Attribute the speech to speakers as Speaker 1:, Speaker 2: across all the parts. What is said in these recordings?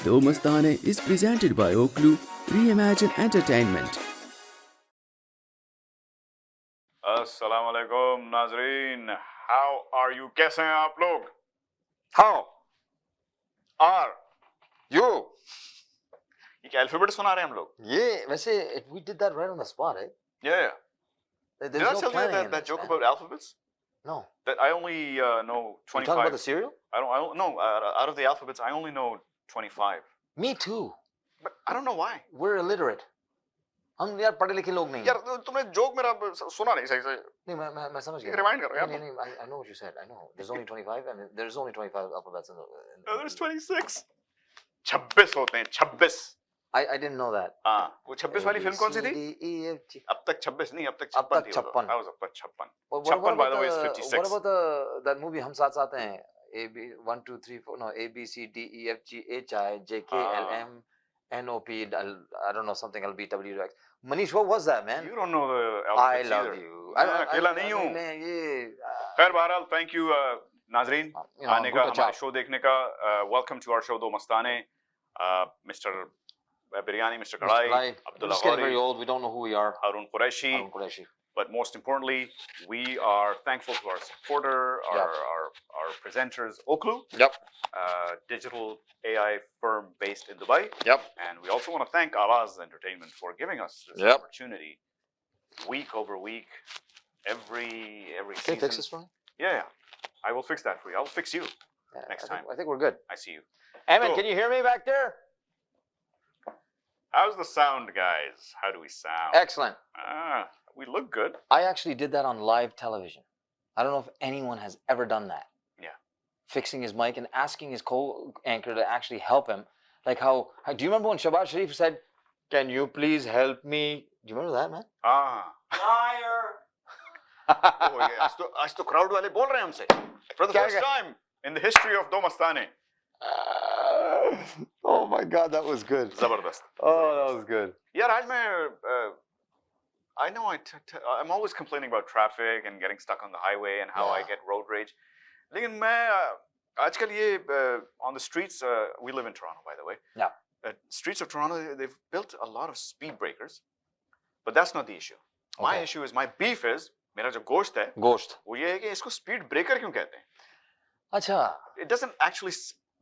Speaker 1: Mastane is presented by Oklu Reimagine Entertainment.
Speaker 2: अस्सलाम वालेकुम नाजरीन, हाउ आर यू? कैसे हैं आप लोग?
Speaker 3: How are you?
Speaker 2: ये क्या अल्फाबेट सुना रहे हैं हम लोग?
Speaker 3: Yeah, वैसे we did that right on the spot, eh?
Speaker 2: Yeah.
Speaker 3: There's
Speaker 2: Did I
Speaker 3: no
Speaker 2: tell you
Speaker 3: planning
Speaker 2: that,
Speaker 3: in
Speaker 2: that
Speaker 3: this,
Speaker 2: joke
Speaker 3: man.
Speaker 2: about alphabets?
Speaker 3: No.
Speaker 2: That I only know
Speaker 3: You
Speaker 2: 25.
Speaker 3: talking about the cereal?
Speaker 2: I don't know. Out of the alphabets, I only know 25.
Speaker 3: Me too.
Speaker 2: But I don't know why.
Speaker 3: We're illiterate. हम यार पढ़े लिखे लोग नहीं हैं।
Speaker 2: यार तुमने joke मेरा सुना नहीं सही से।
Speaker 3: नहीं मैं समझ गया।
Speaker 2: Rewind करो यार।
Speaker 3: नहीं I know what you said. I know. There's only 25 and there's only 25 alphabets in the.
Speaker 2: No, there's 26. 26 होते हैं 26.
Speaker 3: I didn't know that.
Speaker 2: हाँ, वो 26 वाली फिल्म कौन सी थी? अब तक 26 नहीं, अब तक 56 थी।
Speaker 3: 56.
Speaker 2: I was अब तक 56.
Speaker 3: What
Speaker 2: by the way is 56.
Speaker 3: What about that movie हम साथ साथ हैं? A B 1 2 3 4 no A B C D E F G H I J K L M N O P I don't know something L B W X. Manish, what was that, man?
Speaker 2: You don't know the
Speaker 3: I
Speaker 2: alphabets
Speaker 3: love
Speaker 2: either.
Speaker 3: you.
Speaker 2: अकेला नहीं हूँ। खैर बहरहाल, thank you नाजरीन आने का, हमारे show देखने का। Welcome to our show दो मस्ताने, Mr. Biryani, Mr. Karahi,
Speaker 3: We're just getting very old. We don't know who we are.
Speaker 2: Harun Qureshi. But most importantly, we are thankful to our supporter, our presenters, Oklu.
Speaker 3: Yep.
Speaker 2: Digital AI firm based in Dubai.
Speaker 3: Yep.
Speaker 2: And we also want to thank Awaz Entertainment for giving us this opportunity, week over week, every season.
Speaker 3: Can you fix this for me?
Speaker 2: Yeah. I will fix that for you. I'll fix you next time.
Speaker 3: I think we're good.
Speaker 2: I see you.
Speaker 3: Emin, can you hear me back there?
Speaker 2: How's the sound, guys? How do we sound?
Speaker 3: Excellent.
Speaker 2: We look good.
Speaker 3: I actually did that on live television. I don't know if anyone has ever done that.
Speaker 2: Yeah.
Speaker 3: Fixing his mic and asking his co-anchor to actually help him. Like how do you remember when Shahbaz Sharif said, "Can you please help me?" Do you remember that, man?
Speaker 2: Liar. Oh yeah. आज तो crowd वाले बोल रहे हैं हमसे. For the first time in the history of Do Mastane.
Speaker 3: Oh my God, that was good.
Speaker 2: Zabardast.
Speaker 3: Oh, that was good.
Speaker 2: यार आज मैं I know I'm always complaining about traffic and getting stuck on the highway and how I get road rage. लेकिन मैं आजकल ये on the streets, we live in Toronto, by the way.
Speaker 3: Yeah.
Speaker 2: Streets of Toronto, they've built a lot of speed breakers, but that's not the issue. Okay. My issue is, my beef is, मेरा जो गोश्त है, वो ये है कि इसको speed breaker क्यों कहते हैं?
Speaker 3: अच्छा.
Speaker 2: It doesn't actually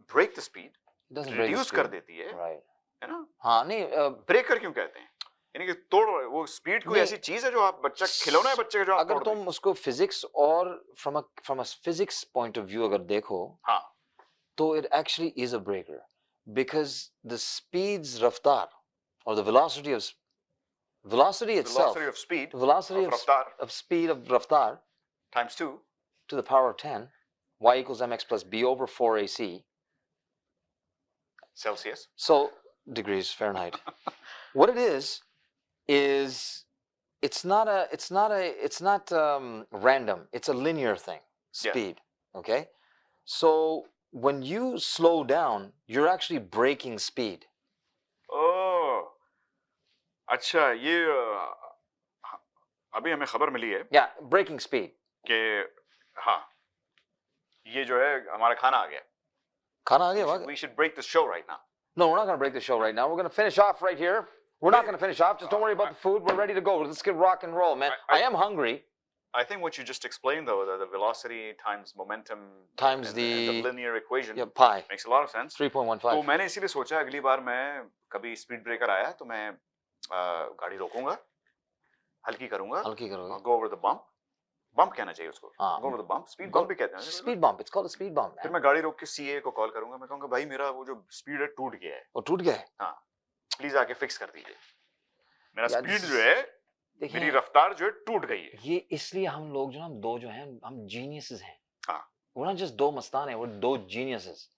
Speaker 2: break the speed.
Speaker 3: It doesn't
Speaker 2: reduce कर देती है.
Speaker 3: Right.
Speaker 2: है ना?
Speaker 3: हाँ नहीं.
Speaker 2: Breaker क्यों कहते हैं? यानी कि तोड़, वो स्पीड कोई ऐसी चीज है जो आप बच्चा खिलौना है बच्चे का जो आप
Speaker 3: अगर तुम उसको फिजिक्स और from a physics point of view अगर देखो,
Speaker 2: हाँ,
Speaker 3: तो it actually is a breaker because the speed's raftar or the velocity itself, velocity of speed of raftar
Speaker 2: times 2
Speaker 3: to the power of 10, y equals mx plus b over 4ac
Speaker 2: Celsius.
Speaker 3: So degrees Fahrenheit. What it is it's not random. It's a linear thing. Speed. Yeah. Okay. So when you slow down, you're actually breaking speed.
Speaker 2: Oh. अच्छा ये अभी हमें खबर मिली है.
Speaker 3: Yeah, breaking speed.
Speaker 2: कि हाँ, ये जो है हमारा खाना आ गया.
Speaker 3: खाना आ गया.
Speaker 2: We should break the show right now.
Speaker 3: No, we're not going to break the show right now. We're going to finish off right here. We're not going to finish off. Just don't worry about the food. We're ready to go. Let's get rock and roll, man. I am hungry.
Speaker 2: I think what you just explained, though, the velocity times momentum
Speaker 3: times
Speaker 2: and the linear equation,
Speaker 3: pi,
Speaker 2: makes a lot of sense.
Speaker 3: 3.15.
Speaker 2: तो मैंने इसीलिए सोचा अगली बार मैं कभी speed breaker आया तो मैं गाड़ी रोकूंगा, हल्की करूंगा, go over the bump कहना चाहिए उसको, go over the bump, speed bump भी कहते हैं.
Speaker 3: Speed bump, it's called a speed bump.
Speaker 2: फिर मैं गाड़ी रोक के CA को कॉल करूंगा, मैं कहूंगा भाई मेरा वो जो स्पीड है टूट गया है.
Speaker 3: वो टूट गया है?
Speaker 2: हाँ, प्लीज आके फिक्स कर दीजिए. मेरा स्पीड जो है, मेरी रफ्तार जो है टूट गई है.
Speaker 3: ये इसलिए हम लोग जो हम दो जो हैं हम geniuses हैं.
Speaker 2: हाँ.
Speaker 3: We're not just दो मस्ताने, we're दो geniuses.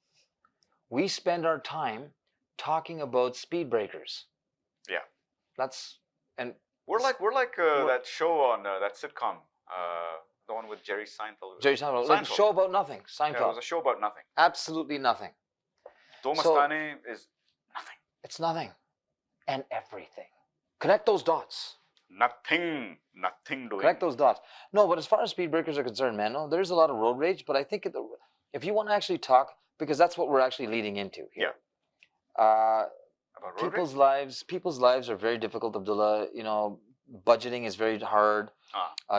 Speaker 3: We spend our time talking about speed breakers.
Speaker 2: Yeah.
Speaker 3: And
Speaker 2: we're like that show on that sitcom, the one with Jerry Seinfeld.
Speaker 3: Like a show about nothing. Seinfeld.
Speaker 2: Yeah, it was a show about nothing.
Speaker 3: Absolutely nothing.
Speaker 2: Do Mastane is nothing.
Speaker 3: It's nothing and everything. Connect those dots.
Speaker 2: Nothing doing.
Speaker 3: Connect those dots. No, but as far as speed breakers are concerned, man, no, there's a lot of road rage, but I think if you want to actually talk, because that's what we're actually leading into here.
Speaker 2: Yeah. About road rage?
Speaker 3: People's lives are very difficult, Abdullah. You know, budgeting is very hard.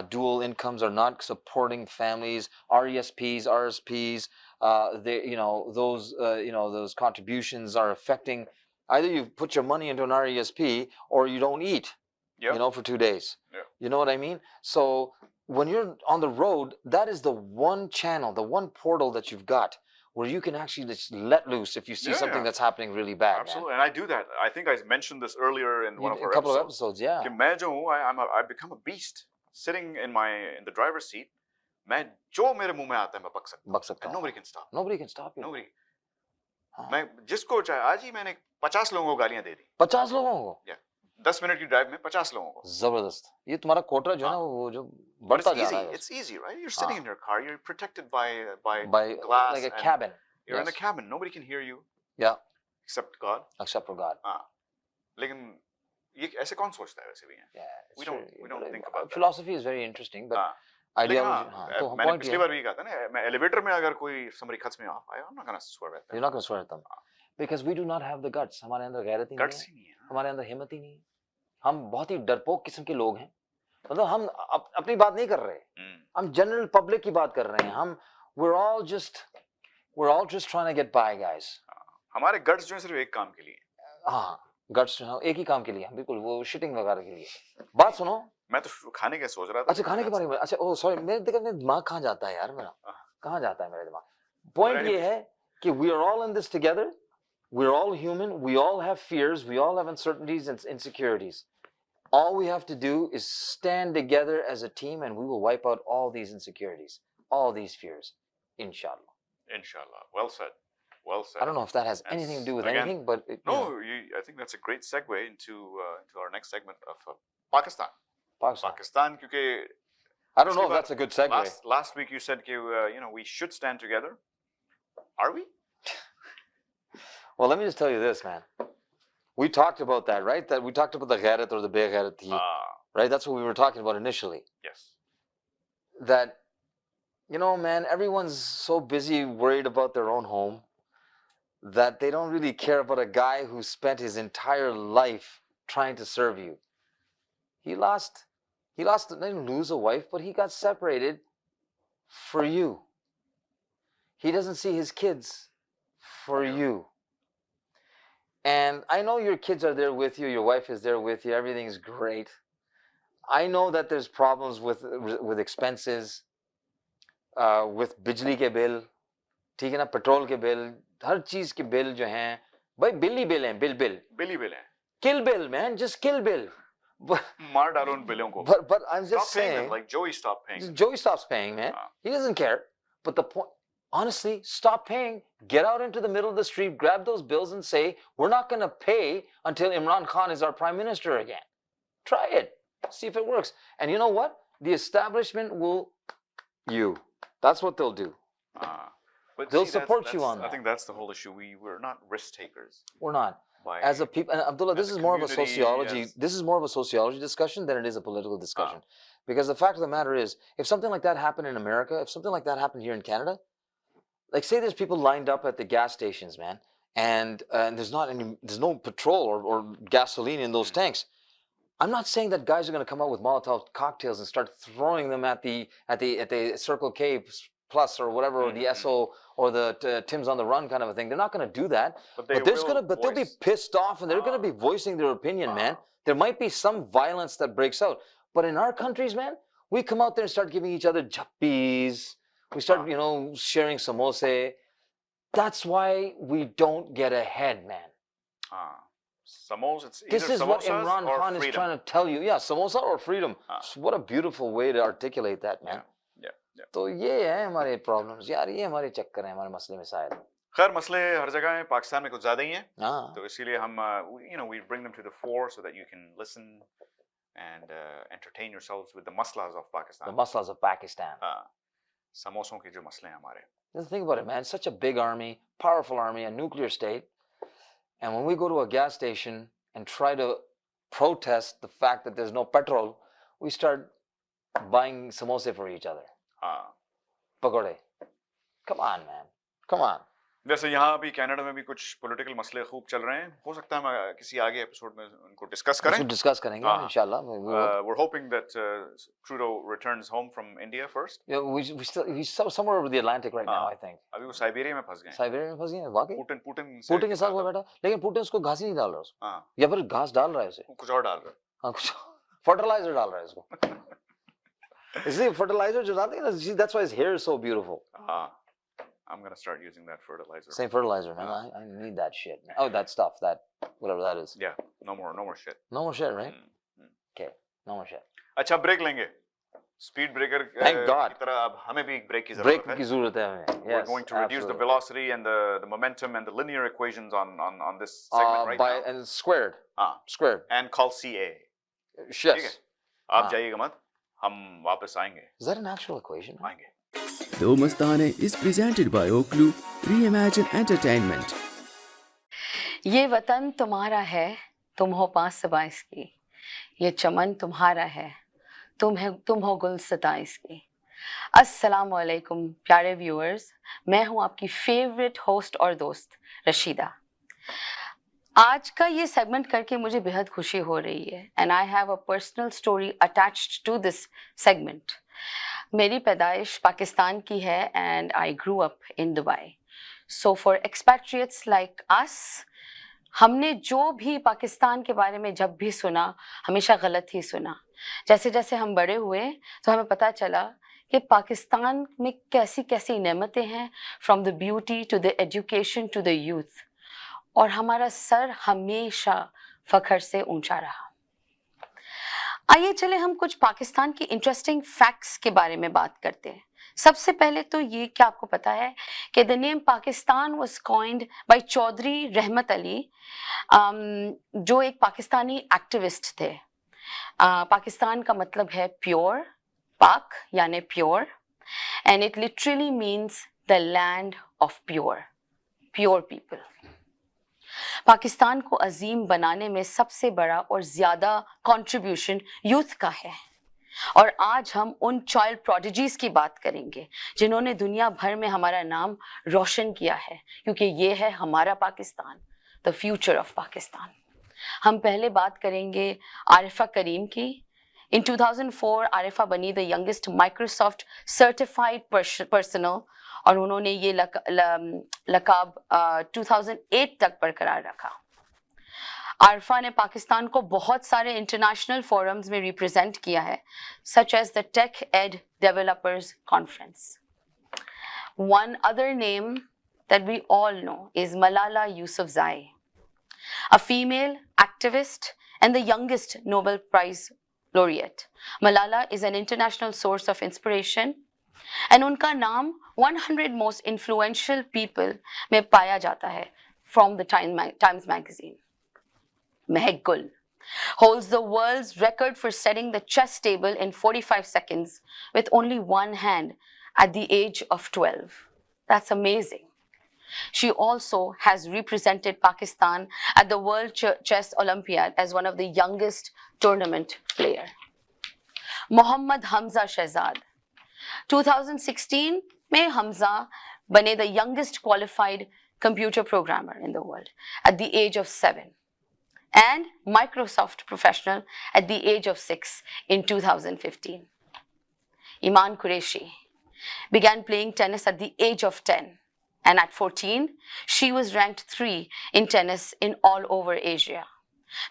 Speaker 3: Dual incomes are not supporting families. RESPs, RSPs, those contributions are affecting. Either you put your money into an RESP or you don't eat.
Speaker 2: Yep.
Speaker 3: You know, for 2 days.
Speaker 2: Yeah.
Speaker 3: You know what I mean? So when you're on the road, that is the one channel, the one portal that you've got where you can actually just let loose if you see something that's happening really bad.
Speaker 2: Absolutely, and I do that. I think I mentioned this earlier in one of our
Speaker 3: couple of episodes. Yeah.
Speaker 2: कि मैं जो हूँ, I become a beast sitting in the driver's seat. मैं जो मेरे मुंह में आता है मैं बक सकता हूँ. Nobody can stop.
Speaker 3: Nobody can stop you.
Speaker 2: Nobody. मैं जिसको चाहे आज ही मैंने 50 लोगों को गालियां दे दी.
Speaker 3: 50 लोगों को?
Speaker 2: Yeah. 10 मिनट की ड्राइव में 50 लोगों को.
Speaker 3: जबरदस्त. ये तुम्हारा कोटा जो है ना वो जो बढ़ता जा रहा है.
Speaker 2: It's easy, right? You're sitting in your car. You're protected by glass,
Speaker 3: like a cabin.
Speaker 2: You're in the cabin. Nobody can hear you.
Speaker 3: Yeah.
Speaker 2: Except God.
Speaker 3: Except for God.
Speaker 2: लेकिन ये ऐसे कौन सोचता है वैसे भी हैं?
Speaker 3: Yeah.
Speaker 2: We don't think about that.
Speaker 3: Philosophy is very interesting, but ideology.
Speaker 2: तो मैंने पिछली बार भी कहा था ना, मैं एलिवेटर में अगर कोई somebody cuts me off, I'm not gonna swear at them.
Speaker 3: You're not gonna swear at them. Because we do not have the guts. हमारे अंदर गैरत ही नहीं है. हमारे अंदर हिम्मत ही नहीं है. हम बहुत ही डरपोक किस्म के लोग हैं. मतलब हम अपनी बात नहीं कर रहे. हम जनरल पब्लिक की बात कर रहे हैं. हम we're all just trying to get by, guys.
Speaker 2: हमारे गट्स जो है सिर्फ एक काम के लिए.
Speaker 3: हाँ, गट्स जो है एक ही काम के लिए. बिल्कुल वो शिटिंग वगैरह के लिए. बात सुनो.
Speaker 2: मैं तो खाने का सोच रहा था.
Speaker 3: अच्छा खाने के बारे में. अच्छा ओह सॉरी मेरे दिमाग कहाँ जाता है यार मेरा. कहाँ जाता है मेरा दिमाग. पॉइंट ये है कि we are all in this together. We're all human. We all have fears. We all have uncertainties and insecurities. All we have to do is stand together as a team and we will wipe out all these insecurities, all these fears. Inshallah.
Speaker 2: Inshallah. Well said. Well said.
Speaker 3: I don't know if that has anything to do with anything, but...
Speaker 2: I think that's a great segue into our next segment of Pakistan. Pakistan, because...
Speaker 3: I don't know if that's a good segue.
Speaker 2: Last week you said, we should stand together. Are we?
Speaker 3: Well, let me just tell you this, man. We talked about that, right? That we talked about the ghairat or the beghairati, right? That's what we were talking about initially.
Speaker 2: Yes.
Speaker 3: That, man, everyone's so busy worried about their own home that they don't really care about a guy who spent his entire life trying to serve you. He didn't lose a wife, but he got separated for you. He doesn't see his kids for you. And I know your kids are there with you, your wife is there with you, everything's great. I know that there's problems with expenses, with bijli ke bill, ठीक है ना, petrol ke bill, हर चीज के bill जो हैं, भाई bill ही bill हैं, bill.
Speaker 2: Bill ही bill हैं.
Speaker 3: Kill bill, man, just kill bill.
Speaker 2: मार डालो उन बिलों को.
Speaker 3: But I'm just saying,
Speaker 2: like Joey stopped paying.
Speaker 3: Joey stops paying, man. He doesn't care. But the point, honestly, stop paying. Get out into the middle of the street, grab those bills and say, we're not going to pay until Imran Khan is our prime minister again. Try it. See if it works. And you know what? The establishment will That's what they'll do.
Speaker 2: But
Speaker 3: they'll support you on that.
Speaker 2: I think that's the whole issue. We're not risk takers.
Speaker 3: We're not. As a people, and Abdullah, this is more of a sociology. This is more of a sociology discussion than it is a political discussion. Because the fact of the matter is, if something like that happened in America, if something like that happened here in Canada, like say there's people lined up at the gas stations, man, and there's no petrol or gasoline in those tanks. I'm not saying that guys are going to come out with Molotov cocktails and start throwing them at the Circle K Plus or whatever, or the SO or the Tim's on the Run kind of a thing. They're not going to do that. But they'll be pissed off and they're going to be voicing their opinion, man. There might be some violence that breaks out. But in our countries, man, we come out there and start giving each other jappies. We start, sharing samosa. That's why we don't get ahead, man.
Speaker 2: Samosa.
Speaker 3: This is what Imran Khan is trying to tell you. Yeah, samosa or freedom. What a beautiful way to articulate that, man.
Speaker 2: Yeah.
Speaker 3: तो ये है हमारे problems यार, ये हमारे चक्कर हैं, हमारे मसले मसाइल.
Speaker 2: खैर मसले हर जगह हैं, पाकिस्तान में कुछ ज़्यादा ही हैं. तो इसीलिए हम we bring them to the fore so that you can listen and entertain yourselves with the maslas of Pakistan.
Speaker 3: The maslas of Pakistan.
Speaker 2: समोसों के जो मसले हैं हमारे.
Speaker 3: Just think about it, man. Such a big army, powerful army, a nuclear state. And when we go to a gas station and try to protest the fact that there's no petrol, we start buying samosa for each other. Pakode. Come on, man. Come on.
Speaker 2: جیسے یہاں ابھی Canada میں بھی کچھ political مسئلے خوب چل رہے ہیں, ہو سکتا ہے ہم کسی آگے ایپیسوڈ میں ان کو ڈسکس کریں.
Speaker 3: ڈسکس کریں گے انشاءاللہ.
Speaker 2: We're hoping that Trudeau returns home from India first.
Speaker 3: Yeah, he's somewhere over the Atlantic right now, I think.
Speaker 2: ابھی وہ سائبیریا میں پھنس گئے ہیں.
Speaker 3: سائبیریا میں پھنس گئے ہیں واقعی.
Speaker 2: پوٹن
Speaker 3: کے ساتھ وہ بیٹھا, لیکن پوٹن اس کو گھاس ہی نہیں ڈال رہا اس کو, یا پھر گھاس ڈال رہا ہے اسے,
Speaker 2: کچھ اور ڈال رہا ہے.
Speaker 3: ہاں کچھ فرٹیلائزر ڈال رہا ہے اس کو. اس لیے فرٹیلائزر جو ڈالتے ہیں نا, that's why his hair is so beautiful.
Speaker 2: I'm going to start using that fertilizer.
Speaker 3: Same fertilizer, man. I need that shit, man. Oh, that stuff, that whatever that is.
Speaker 2: Yeah, no more shit.
Speaker 3: No more shit, right? Okay, no more shit.
Speaker 2: اچھا break لیں گے. Speed breaker
Speaker 3: Thank God.
Speaker 2: کی طرح اب ہمیں بھی break کی ضرورت ہے.
Speaker 3: بریک کی ضرورت ہے ہمیں. Yes,
Speaker 2: we're going to reduce the velocity and the momentum and the linear equations on this segment right now.
Speaker 3: And squared. Squared.
Speaker 2: And call CA.
Speaker 3: Yes.
Speaker 2: آپ جائیے گا مت, ہم واپس آئیں گے.
Speaker 3: Is that an actual equation?
Speaker 2: آئیں گے.
Speaker 1: The Mastane is presented by Oklu Reimagine Entertainment.
Speaker 4: یہ وطن تمہارا ہے, تم ہو پاس باعث کی, یہ چمن تمہارا ہے, تم ہو گل ستائش کی. السلام علیکم پیارے ویورز, میں ہوں آپ کی فیوریٹ ہوسٹ اور دوست رشیدہ. آج کا یہ سیگمنٹ کر کے مجھے بہت خوشی ہو رہی ہے, and I have a personal story attached to this segment. میری پیدائش پاکستان کی ہے and I grew up in Dubai. So for expatriates like us, ہم نے جو بھی پاکستان کے بارے میں جب بھی سنا ہمیشہ غلط ہی سنا. جیسے جیسے ہم بڑے ہوئے تو ہمیں پتہ چلا کہ پاکستان میں کیسی کیسی نعمتیں ہیں, from the beauty to the education to the youth, اور ہمارا سر ہمیشہ فخر سے اونچا رہا. آئیے چلے ہم کچھ پاکستان کی انٹرسٹنگ فیکٹس کے بارے میں بات کرتے ہیں. سب سے پہلے تو یہ کیا آپ کو پتا ہے کہ the name Pakistan was coined by Chaudhry Rahmat Ali, جو ایک پاکستانی ایکٹیوسٹ تھے. پاکستان کا مطلب ہے پیور, پاک یعنی pure, and it literally means the land of pure people. Pakistan کو عظیم بنانے میں سب سے بڑا اور زیادہ کنٹریبیوشن یوتھ کا ہے, اور آج ہم ان چائلڈ پروڈیجیز کی بات کریں گے جنہوں نے دنیا بھر میں ہمارا نام روشن کیا ہے, کیونکہ یہ ہے ہمارا Pakistan, the future of Pakistan. ہم پہلے بات کریں گے عارفہ کریم کی. In 2004 عارفہ بنی the youngest Microsoft certified personnel, اور انہوں نے یہ لقب 2008 تک برقرار رکھا. عارفہ نے پاکستان کو بہت سارے انٹرنیشنل فورمز میں ریپرزینٹ کیا ہے, such as the Tech Ed Developers Conference. One other name that we all know is Malala Yousafzai, a female activist and the youngest Nobel Prize laureate. Malala is an international source of inspiration, and ان کا نام 100 most influential people میں پایا جاتا ہے from the Times magazine. Mehak Gul holds the world's record for setting the chess table in 45 seconds with only one hand at the age of 12. That's amazing. She also has represented Pakistan at the World Chess Olympiad as one of the youngest tournament player. Mohammad Hamza Shehzad. 2016 میں حمزہ بنے the youngest qualified computer programmer in the world at the age of 7, and Microsoft professional at the age of 6 in 2015. Iman Qureshi began playing tennis at the age of 10, and at 14 she was ranked 3 in tennis in all over Asia.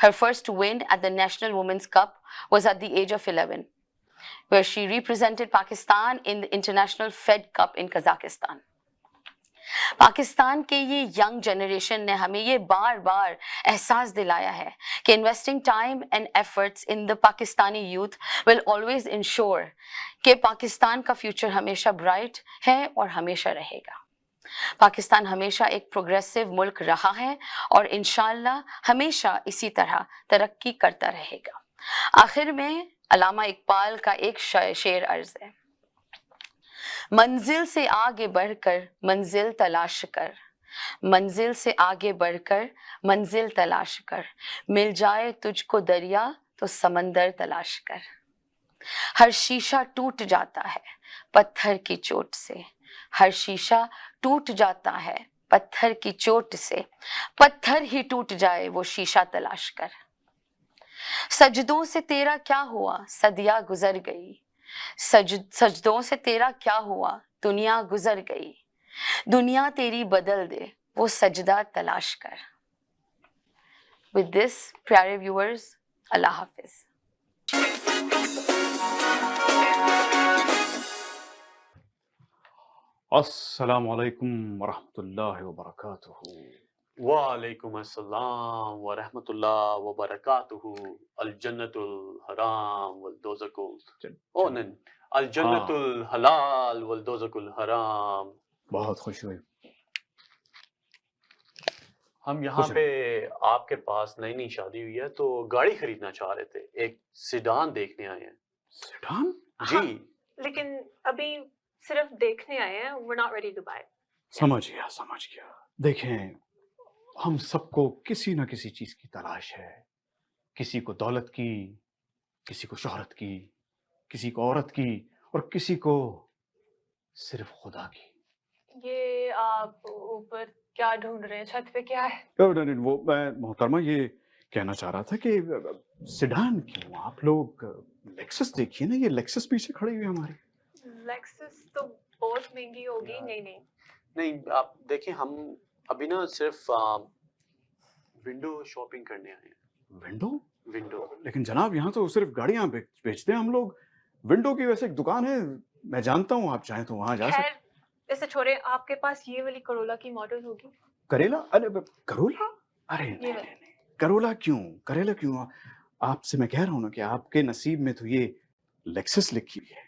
Speaker 4: Her first win at the National Women's Cup was at the age of 11, where she represented Pakistan in the International Fed Cup in Kazakhstan. Pakistan کے یہ young generation نے ہمیں یہ بار بار احساس دلایا ہے کہ investing time and efforts in the Pakistani youth will always ensure کہ پاکستان کا فیوچر ہمیشہ برائٹ ہے اور ہمیشہ رہے گا. پاکستان ہمیشہ ایک پروگریسو ملک رہا ہے اور انشاءاللہ ہمیشہ اسی طرح ترقی کرتا رہے گا. آخر میں علامہ اقبال کا ایک شعر عرض ہے, منزل سے آگے بڑھ کر منزل تلاش کر, منزل سے آگے بڑھ کر منزل تلاش کر, مل جائے تجھ کو دریا تو سمندر تلاش کر. ہر شیشہ ٹوٹ جاتا ہے پتھر کی چوٹ سے, ہر شیشہ ٹوٹ جاتا ہے पत्थर की चोट से पत्थर ही टूट जाए वो शीशा तलाश कर। सजदों से तेरा क्या हुआ सदियां गुजर गई, सजदों से तेरा क्या हुआ दुनिया गुजर गई, दुनिया तेरी बदल दे वो सजदा तलाश कर। With this, प्यारे viewers, Allah Hafiz.
Speaker 5: अस्सलामु अलैकुम वरहमतुल्लाहि वबरकातुहू।
Speaker 6: वालेकुम अस्सलाम व रहमतुल्लाह व बरकातुहू। अल जन्नतुल हराम वल दोज़कुल ओनन अल जन्नतुल हलाल वल दोज़कुल हराम।
Speaker 5: बहुत खुश हुई।
Speaker 6: हम यहाँ पे आपके पास नई नई शादी हुई है तो गाड़ी खरीदना चाह रहे थे, एक सिडान देखने आए हैं।
Speaker 5: सिडान?
Speaker 6: जी
Speaker 7: हाँ, लेकिन अभी सिर्फ देखने आए हैं, we're not ready to buy.
Speaker 5: समझ गया। देखें, हम सबको किसी न किसी चीज की तलाश है, किसी को दौलत की, किसी को शोहरत की, किसी को औरत की और किसी को सिर्फ खुदा की।
Speaker 7: ये आप ऊपर क्या ढूंढ रहे हैं? छत पे क्या है?
Speaker 5: नहीं, वो मैं मोहतरमा ये कहना चाह रहा था कि सिडान क्यों, आप लोग लेक्सस देखिए ना, ये लेक्सस पीछे खड़ी हुई है हमारी।
Speaker 7: लेक्सस तो बहुत महंगी होगी। नहीं,
Speaker 6: आप देखिए, हम अभी ना सिर्फ विंडो शॉपिंग करने आए हैं। विंडो?
Speaker 5: लेकिन जनाब यहाँ तो सिर्फ गाड़ियाँ बेचते हैं हम लोग। विंडो की वैसे एक दुकान है, मैं जानता हूँ, आप चाहें तो वहाँ जा सकते।
Speaker 7: खैर इसे छोड़े, आपके पास ये वाली करोला की मॉडल होगी?
Speaker 5: करेला? अरे करोला? अरे नहीं, करोला करेला क्यों? आपसे मैं कह रहा हूँ ना कि आपके नसीब में तो ये लेक्सस लिखी हुई है।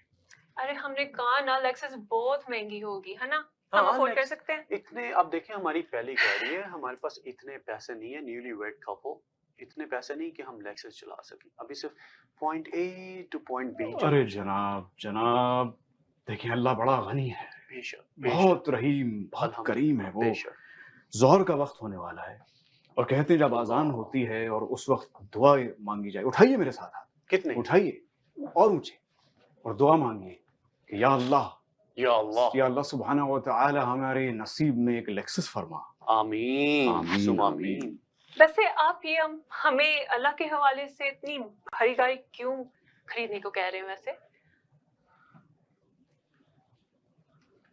Speaker 7: अरे हमने कहा ना, लेक्सस बहुत महंगी होगी, है ना?
Speaker 6: हाँ,
Speaker 7: हम अफोर्ड कर सकते हैं
Speaker 6: इतने। अब देखें, हमारी पहली गाड़ी है, हमारे पास इतने पैसे नहीं है, न्यूली वेड कपल, इतने पैसे नहीं कि हम लेक्सस चला सकें। अभी सिर्फ point A to point B.
Speaker 5: अरे जनाब देखें, अल्लाह बड़ा गनी है,
Speaker 6: बेशक,
Speaker 5: बहुत रहीम, बहुत करीम है वो। ज़ोहर का वक्त होने वाला है और कहते हैं जब आजान होती है और उस वक्त दुआ मांगी जाए। उठाइए मेरे साथ हाथ,
Speaker 6: कितने
Speaker 5: उठाइए और ऊंचे, और दुआ मांगिए कि या अल्लाह सुब्हाना व तआला हमारे नसीब में एक लेक्सस फरमा।
Speaker 6: आमीन।
Speaker 7: वैसे आप ये हमें अल्लाह के हवाले से इतनी भारी गाड़ी क्यों खरीदने को कह रहे हैं? वैसे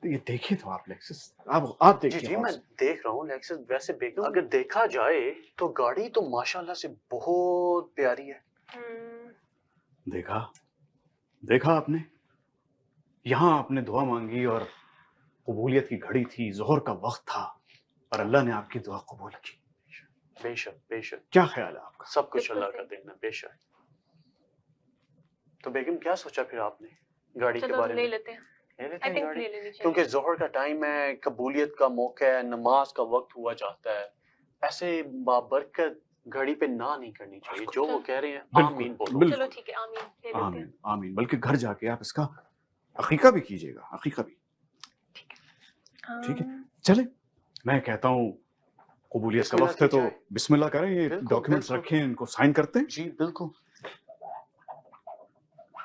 Speaker 5: ये देखिए तो आप लेक्सस, आप देखिए।
Speaker 6: जी मैं देख रहा हूँ लेक्सस। वैसे अगर देखा जाए तो गाड़ी तो माशाल्लाह से बहुत प्यारी है।
Speaker 5: देखा आपने, यहाँ आपने दुआ मांगी और कबूलियत की घड़ी थी, ज़ोहर का वक्त था और अल्लाह ने आपकी दुआ कबूल की।
Speaker 6: बेशक।
Speaker 5: क्या ख्याल है आपका?
Speaker 6: सब कुछ अल्लाह का देना, बेशक। तो बेगम क्या सोचा फिर आपने गाड़ी के बारे में?
Speaker 7: ले लेते हैं गाड़ी,
Speaker 6: क्योंकि ज़ोहर का टाइम है, कबूलियत का मौका है, नमाज का वक्त हुआ जाता है। ऐसे बाबरकत घड़ी पे ना नहीं करनी चाहिए। जो वो कह रहे हैं आमीन बोलो।
Speaker 7: चलो ठीक है, आमीन ले लेते हैं।
Speaker 5: आमीन। बल्कि घर जाके आप इसका अकीका भी कीजिएगा, अकीका भी। ठीक है, चले मैं कहता हूँ कबूलियत का वक्त है तो बिस्मिल्लाह करें। ये डॉक्यूमेंट्स रखें, इनको साइन करते हैं।
Speaker 6: जी बिल्कुल।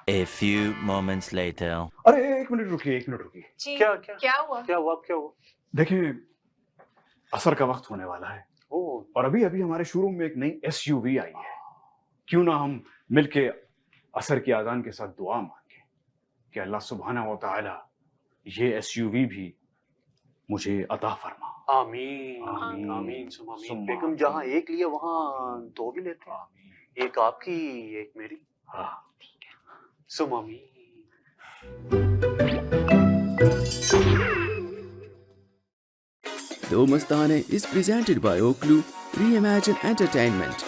Speaker 8: A few moments later.
Speaker 5: अरे एक मिनट रुकिए।
Speaker 7: क्या हुआ?
Speaker 5: देखें, असर का वक्त होने वाला है और अभी हमारे शोरूम में एक नई SUV आई है। क्यों ना हम मिलके असर की आजान के साथ दुआ मांगे कि अल्लाह सुब्हाना व तआला ये SUV भी मुझे अता फरमा।
Speaker 6: आमीन। बेगम जहाँ एक लिए वहाँ दो भी लेते हैं, एक आपकी एक मेरी।
Speaker 5: हाँ
Speaker 6: सुमामी।
Speaker 1: The Mastane is presented by Oklu Reimagine Entertainment.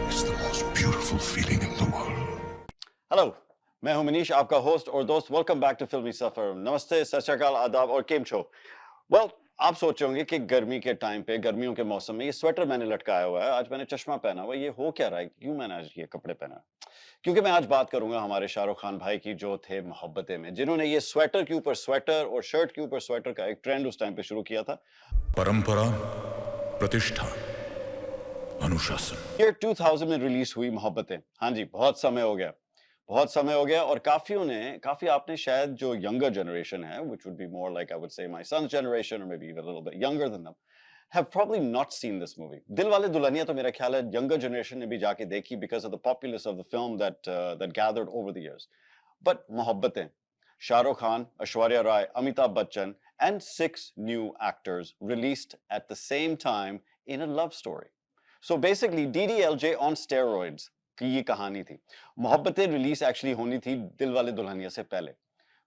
Speaker 9: It's the most beautiful feeling in the world.
Speaker 10: Hello, मैं हूं मनीष, आपका होस्ट और दोस्त। वेलकम बैक टू फिल्मी सफर। नमस्ते, सत श्री अकाल, आदाब और केम छो। वेल, आप सोच रहे होंगे कि गर्मी के टाइम पे, गर्मियों के मौसम में ये स्वेटर मैंने लटकाया हुआ है, आज मैंने चश्मा पहना हुआ है, ये हो क्या रहा है, क्यों मैंने आज ये कपड़े पहना? کیونکہ میں آج بات کروں گا ہمارے شاہ رخ خان بھائی کی جو تھے محبتیں میں، جنہوں نے یہ سویٹر کے اوپر سویٹر اور شرٹ کے اوپر سویٹر کا ایک ٹرینڈ اس ٹائم پہ شروع کیا تھا.
Speaker 9: پرمپرا، پرتشٹھا، انوشاسن.
Speaker 10: یہ 2000 میں ریلیز ہوئی محبتیں. ہاں جی، بہت سمے ہو گیا، بہت سمے ہو گیا، اور کافی آپ نے شاید جو ینگر جنریشن ہے which would be more like I would say my son's generation or maybe even a little bit younger than them have probably not seen this movie. دل والے دلہنیا تو میرا خیال ہے younger generation نے بھی جا کے دیکھی because of the populace of the film that gathered over the years. But محبتیں، Shah Rukh Khan, Aishwarya Rai, Amitabh Bachchan and 6 new actors released at the same time in a love story. So basically DDLJ on steroids کی یہ کہانی تھی. محبتیں ریلیز ایکچولی ہونی تھی دل والے دلہنیا سے پہلے،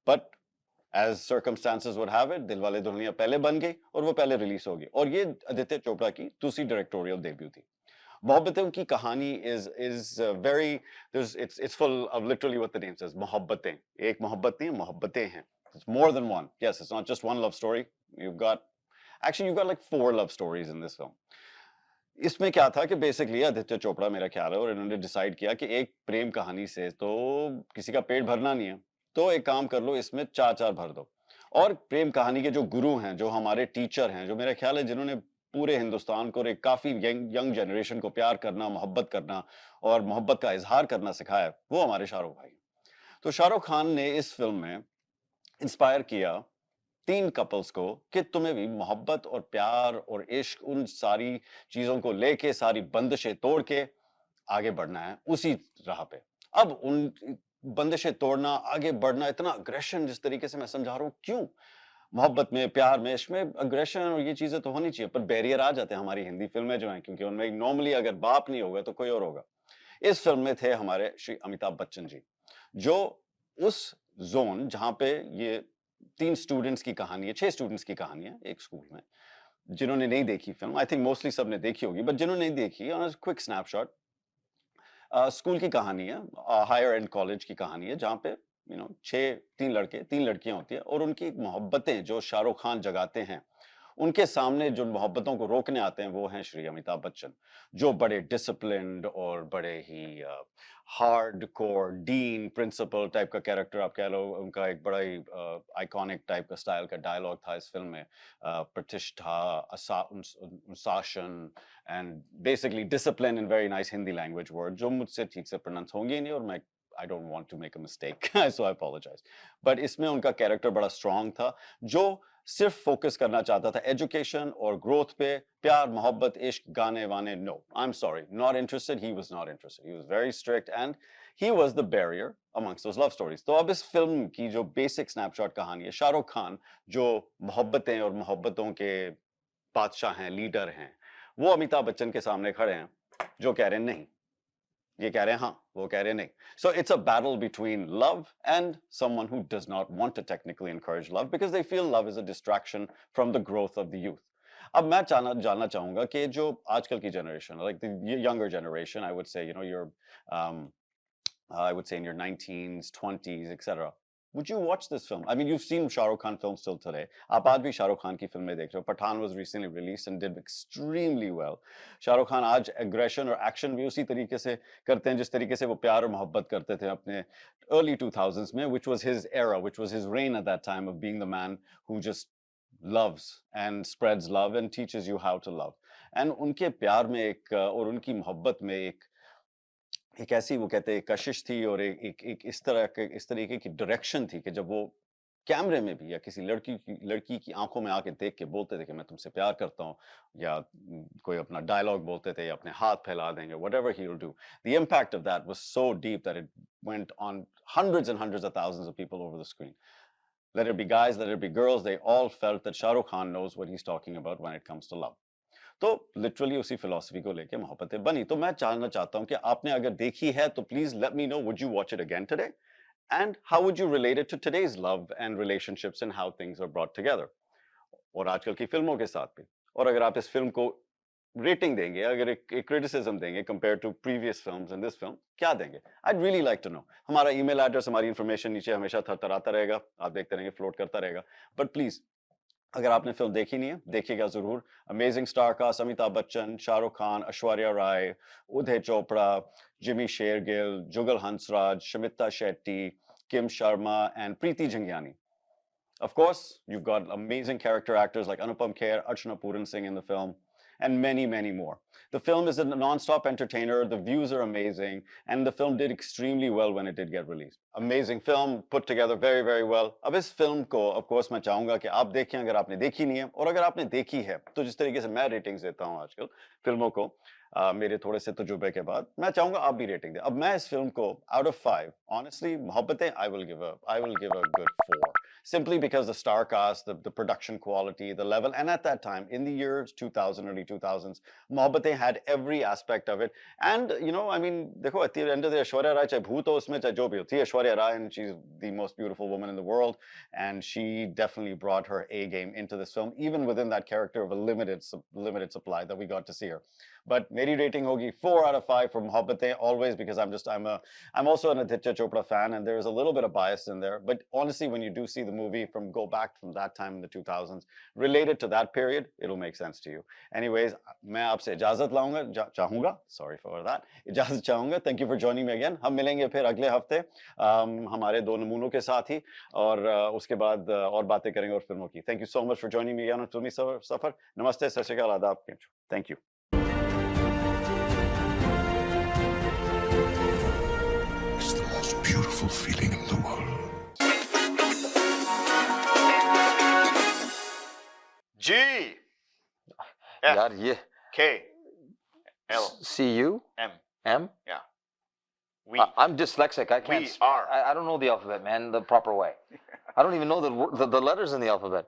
Speaker 10: but as circumstances would have it دل والے دلہنیا پہلے بن گئی اور وہ پہلے ریلیز ہوگی، اور یہ آدتیہ چوپڑا کی دوسری ڈائریکٹوریل ڈیبیو تھی. محبتوں کی کہانی is very it's full of literally what the name says. محبتیں، ایک محبت نہیں، محبتیں ہیں. It's more than one. Yes, it's not just one love story. You've got like 4 love stories in this film. اس میں کیا تھا کہ بیسکلی آدتیہ چوپڑا میرا خیال ہے، اور انہوں نے ڈیسائیڈ کیا کہ ایک پریم کہانی سے تو کسی کا پیٹ بھرنا نہیں ہے، تو ایک کام کر لو، اس میں 4 بھر دو. اور پریم کہانی کے جو گرو ہیں، جو ہمارے ٹیچر ہیں، جو میرا خیال ہے جنہوں نے پورے ہندوستان کو اور ایک کافی ینگ جنریشن کو پیار کرنا، محبت کرنا اور محبت کا اظہار کرنا سکھایا، وہ ہمارے شاہ رخ بھائی. تو شاہ رخ خان نے اس فلم میں انسپائر کیا 3 کپلز کو کہ تمہیں بھی محبت اور پیار اور عشق، ان ساری چیزوں کو لے کے، ساری بندشیں توڑ کے آگے بڑھنا ہے اسی راہ پہ. اب ان بندشیں توڑنا، آگے بڑھنا، اتنا اگریشن جس طریقے سے میں سمجھا رہا ہوں، کیوں؟ محبت میں، پیار میں، عشق میں اگریشن اور یہ چیزیں تو ہونی چاہیے، پر بیریئر آ جاتے ہیں ہماری ہندی فلمیں جو ہیں، کیونکہ ان میں نارملی اگر باپ نہیں ہوگا تو کوئی اور ہوگا. اس فلم میں تھے ہمارے شری امیتابھ بچن جی، جو اس زون جہاں پہ یہ 3 اسٹوڈنٹس کی کہانی ہے، 6 اسٹوڈنٹس کی کہانی ہے ایک اسکول میں. جنہوں نے نہیں دیکھی فلم، آئی تھنک موسٹلی سب نے دیکھی ہوگی، بٹ جنہوں نے نہیں دیکھی، کوئک سنیپ شاٹ، اسکول کی کہانی ہے، ہائر اینڈ کالج کی کہانی ہے، جہاں پہ 3 لڑکے 3 لڑکیاں ہوتی ہیں، اور ان کی محبتیں جو شاہ رخ خان جگاتے ہیں، ان کے سامنے جو محبتوں کو روکنے آتے ہیں وہ ہیں شری امیتابھ بچن، جو بڑے ڈسپلنڈ اور بڑے ہی hard core dean principal type کا کیریکٹر آپ کہہ لو. ان کا ایک بڑا ہی آئیکونک ٹائپ کا سٹائل کا ڈائلاگ تھا اس فلم میں، پرتشٹھا، انوشاسن and basically discipline in very nice Hindi language word, جو مجھ سے ٹھیک سے پروننس ہوں گے نہیں، اور میں I don't want to make a mistake, so I apologize. But اس میں ان کا کیریکٹر بڑا اسٹرانگ تھا، جو صرف فوکس کرنا چاہتا تھا ایجوکیشن اور گروتھ پہ، پیار محبت عشق گانے وانے no, I'm sorry, not interested. He was not interested. He was very strict and he was the barrier amongst those love stories. تو اب اس فلم کی جو بیسک سنیپ شاٹ کہانی ہے، شاہ رخ خان جو محبتیں اور محبتوں کے بادشاہ ہیں، لیڈر ہیں، وہ امیتابھ بچن کے سامنے کھڑے ہیں جو کہہ رہے ہیں نہیں، یہ کہہ رہے ہیں ہاں، وہ کہہ رہے ہیں نہیں. So it's a battle between love and someone who does not want to technically encourage love because they feel love is a distraction from the growth of the youth. اب میں جاننا چاہوں گا کہ جو آج کل کی generation, like the younger generation, I would say, you're I would say in your 19s, 20s, etc. Would you watch this film? I mean, you've seen Shah Rukh Khan films till today. آپ آج بھی شاہ رخ خان کی فلمیں دیکھ رہے ہو. Pathan was recently released and did extremely well. Shah Rukh Khan آج aggression اور action بھی اسی طریقے سے کرتے ہیں جس طریقے سے وہ پیار اور محبت کرتے تھے اپنے early 2000s میں, which was his era, which was his reign at that time of being the man who just loves and spreads love and teaches you how to love. And ان کے پیار میں ایک اور ان کی محبت میں ایک ایسی وہ کہتے ہیں کشش تھی، اور ایک اس طریقے کی ڈائریکشن تھی کہ جب وہ کیمرے میں بھی یا کسی لڑکی کی آنکھوں میں آ کے دیکھ کے بولتے تھے کہ میں تم سے پیار کرتا ہوں، یا کوئی اپنا ڈائلاگ بولتے تھے یا اپنے ہاتھ پھیلا دیں گے, whatever he will do, the impact of that was so deep that it went on hundreds and hundreds of thousands of people over the screen. Let it be guys, let it be girls, they all felt that Shah Rukh Khan knows what he's talking about when it comes to love. تو literally اسی فلسفی کو لے کے محبتیں بنی. تو میں جاننا چاہتا ہوں کہ آپ نے اگر دیکھی ہے تو please let me know, would you watch it again today? And how would you relate it to today's love and relationships and how things are brought together? اور آج کل کی فلموں کے ساتھ بھی. اور اگر آپ اس فلم کو ریٹنگ دیں گے, اگر ایک کرٹیسزم دیں گے compare to previous films in this film, کیا دیں گے؟ I'd really like to know. ہمارا ای میل ایڈریس, ہماری انفارمیشن نیچے ہمیشہ تھرتراتا رہے گا, آپ دیکھتے رہیں گے, فلوٹ کرتا رہے گا. بٹ پلیز अगर आपने फिल्म देखी नहीं है देखिएगा ज़रूर. Amazing star cast, Amitabh Bachchan, Shahrukh Khan, Aishwarya Rai, Uday Chopra, Jimmy Shergill, Jugal Hansraj, Shamita Shetty, Kim Sharma, and Preeti Jingyani. Of course, you've got amazing character actors like Anupam Kher, Archana Puran Singh in the film, and many, many more. The film is a non-stop entertainer, the views are amazing, and the film did extremely well when it did get released. Amazing film, put together very, very well. अब इस film को, of course, मैं चाहूँगा कि आप देखें अगर आपने देखी नहीं है, और अगर आपने देखी है, तो जिस तरीके से मैं ratings देता हूँ आजकल फिल्मों को, मेरे थोड़े से तजुर्बे के बाद मैं चाहूँगा आप भी रेटिंग दें. अब मैं इस फिल्म को out of 5, honestly, Mohabbatein I will give a good 4. Simply because the star cast, the production quality, the level, and at that time, in the years 2000, early 2000s, Mohabbatein had every aspect of it. And, you know, I mean, देखो, at the end of the day, Aishwarya Rai, चाहे भूत हो उसमें, चाहे जो भी हो, थी Aishwarya Rai, and she's the most beautiful woman in the world, and she definitely brought her A game into this film, even within that character of a limited supply that we got to see her. But मेरी rating होगी 4 out of 5 for Mohabbatein, always, because I'm also an Aditya Chopra fan, and there's a little bit of bias in there. But honestly, when you do see the movie go back from that time in the 2000s, related to that period, it'll make sense to you. Anyways, मैं आपसे इजाजत चाहूँगा. Sorry for that. इजाजत चाहूँगा. Thank you for joining me again. हम मिलेंगे फिर अगले हफ्ते हमारे दो नमूनों के साथ ही, और उसके बाद और बातें करेंगे और फिल्मों की. Thank you so much for joining me again on Filmi Safar. Namaste, sat shri akal, adab. Thank you.
Speaker 9: It's the most beautiful feeling in the world.
Speaker 2: G F
Speaker 3: यार ये
Speaker 2: K L
Speaker 3: CU
Speaker 2: M. Yeah.
Speaker 3: I'm dyslexic. I can't.
Speaker 2: We are.
Speaker 3: I don't know the alphabet, man, the proper way. I don't even know the letters in the alphabet.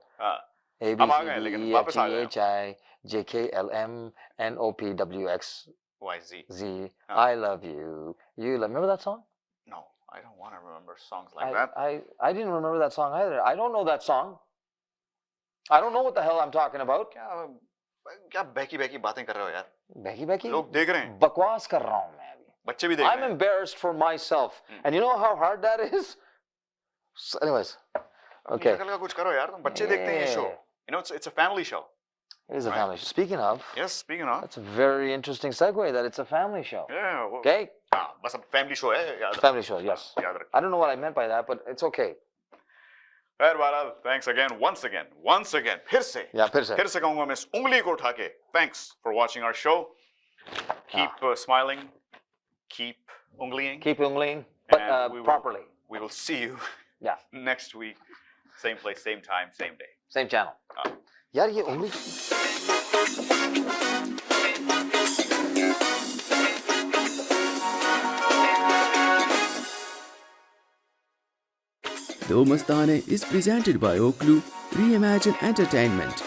Speaker 3: A B C D E F G H I J K L M N O P W X
Speaker 2: Y Z.
Speaker 3: Z. I love you. You remember that song?
Speaker 2: No, I don't want to remember songs like that.
Speaker 3: I didn't remember that song either. I don't know that song. I don't know what the hell I'm talking about.
Speaker 2: क्या बहकी बातें कर रहे हो यार?
Speaker 3: बहकी
Speaker 2: लोग देख रहे हैं.
Speaker 3: बकवास कर रहा हूँ मैं अभी.
Speaker 2: बच्चे भी देख रहे हैं.
Speaker 3: I'm embarrassed for myself. And you know how hard that is? So anyways, okay.
Speaker 2: का कुछ करो यार, तुम बच्चे देखते हैं ये show. You know, it's a family show.
Speaker 3: It is a family show. Speaking of.
Speaker 2: Yes, speaking of.
Speaker 3: That's a very interesting segue that it's a family show.
Speaker 2: Yeah.
Speaker 3: Okay.
Speaker 2: बस अब family show है.
Speaker 3: Family show, yes. I don't know what I meant by that, but it's okay.
Speaker 2: Thanks again, once again, फिर से कहूँगा मैं इस उंगली को उठा के, thanks for watching our show. Keep smiling, keep unglying,
Speaker 3: but properly.
Speaker 2: We will see you next week, same place, same time, same day,
Speaker 3: same channel. यार ये उंगली
Speaker 1: Mastane is presented by Oklu Reimagine Entertainment.